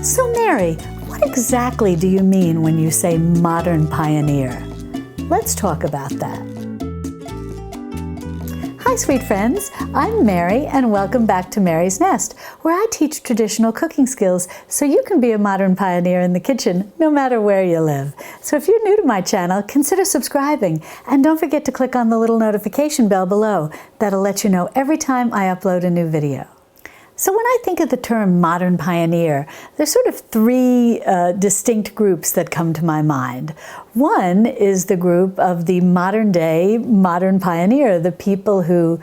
So Mary, what exactly do you mean when you say modern pioneer? Let's talk about that. Hi sweet friends, I'm Mary and welcome back to Mary's Nest, where I teach traditional cooking skills so you can be a modern pioneer in the kitchen no matter where you live. So if you're new to my channel, consider subscribing and don't forget to click on the little notification bell below. That'll let you know every time I upload a new video. So when I think of the term modern pioneer, there's sort of three distinct groups that come to my mind. One is the group of the modern day modern pioneer, the people who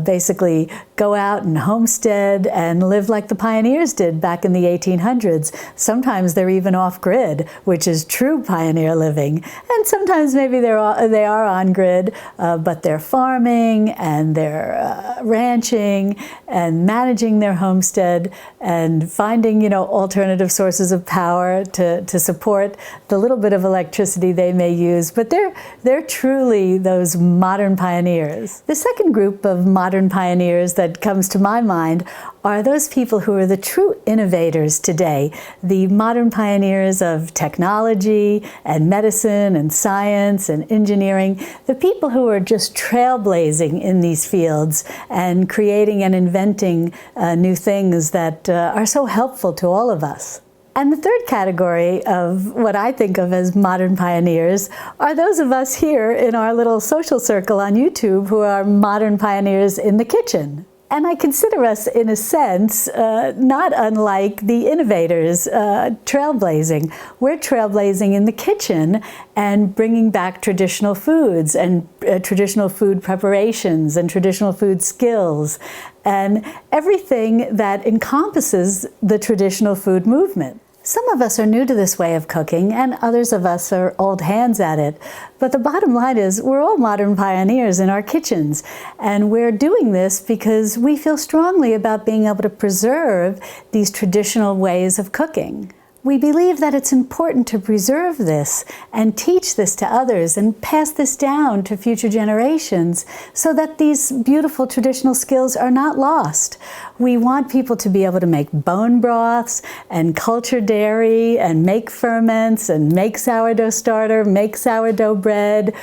basically go out and homestead and live like the pioneers did back in the 1800s. Sometimes they're even off-grid, which is true pioneer living. And sometimes maybe they are on-grid, but they're farming and they're ranching and managing their homestead and finding, alternative sources of power to support the little bit of electricity they may use. But they're truly those modern pioneers. The second group of modern pioneers that comes to my mind are those people who are the true innovators today, the modern pioneers of technology and medicine and science and engineering, the people who are just trailblazing in these fields and creating and inventing new things that are so helpful to all of us. And the third category of what I think of as modern pioneers are those of us here in our little social circle on YouTube who are modern pioneers in the kitchen. And I consider us, in a sense, not unlike the innovators trailblazing. We're trailblazing in the kitchen and bringing back traditional foods and traditional food preparations and traditional food skills and everything that encompasses the traditional food movement. Some of us are new to this way of cooking, and others of us are old hands at it. But the bottom line is we're all modern pioneers in our kitchens, and we're doing this because we feel strongly about being able to preserve these traditional ways of cooking. We believe that it's important to preserve this and teach this to others and pass this down to future generations so that these beautiful traditional skills are not lost. We want people to be able to make bone broths and culture dairy and make ferments and make sourdough starter, make sourdough bread,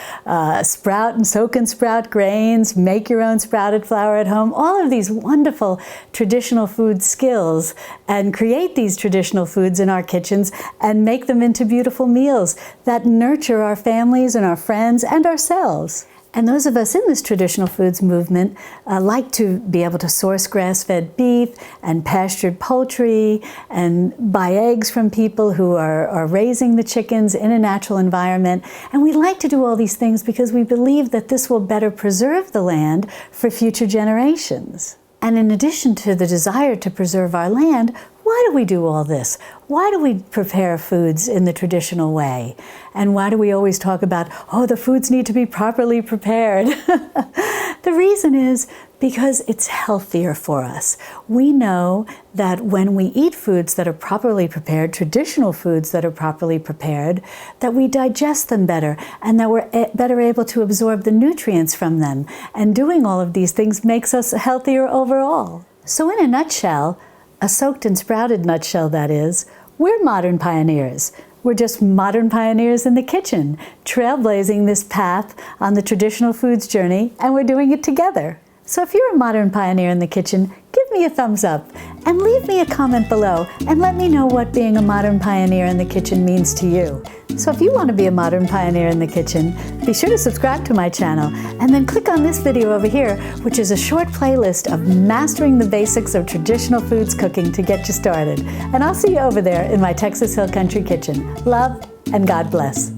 sprout and soak and sprout grains, make your own sprouted flour at home, all of these wonderful traditional food skills, and create these traditional foods in our kitchens and make them into beautiful meals that nurture our families and our friends and ourselves. And those of us in this traditional foods movement like to be able to source grass-fed beef and pastured poultry and buy eggs from people who are raising the chickens in a natural environment. And we like to do all these things because we believe that this will better preserve the land for future generations. And in addition to the desire to preserve our land, why do we do all this? Why do we prepare foods in the traditional way? And why do we always talk about, oh, the foods need to be properly prepared? The reason is because it's healthier for us. We know that when we eat foods that are properly prepared, traditional foods that are properly prepared, that we digest them better and that we're better able to absorb the nutrients from them. And doing all of these things makes us healthier overall. So in a nutshell, a soaked and sprouted nutshell that is, we're modern pioneers. We're just modern pioneers in the kitchen, trailblazing this path on the traditional foods journey, and we're doing it together. So if you're a modern pioneer in the kitchen, give me a thumbs up and leave me a comment below and let me know what being a modern pioneer in the kitchen means to you. So if you want to be a modern pioneer in the kitchen, be sure to subscribe to my channel and then click on this video over here, which is a short playlist of mastering the basics of traditional foods cooking to get you started. And I'll see you over there in my Texas Hill Country kitchen. Love and God bless.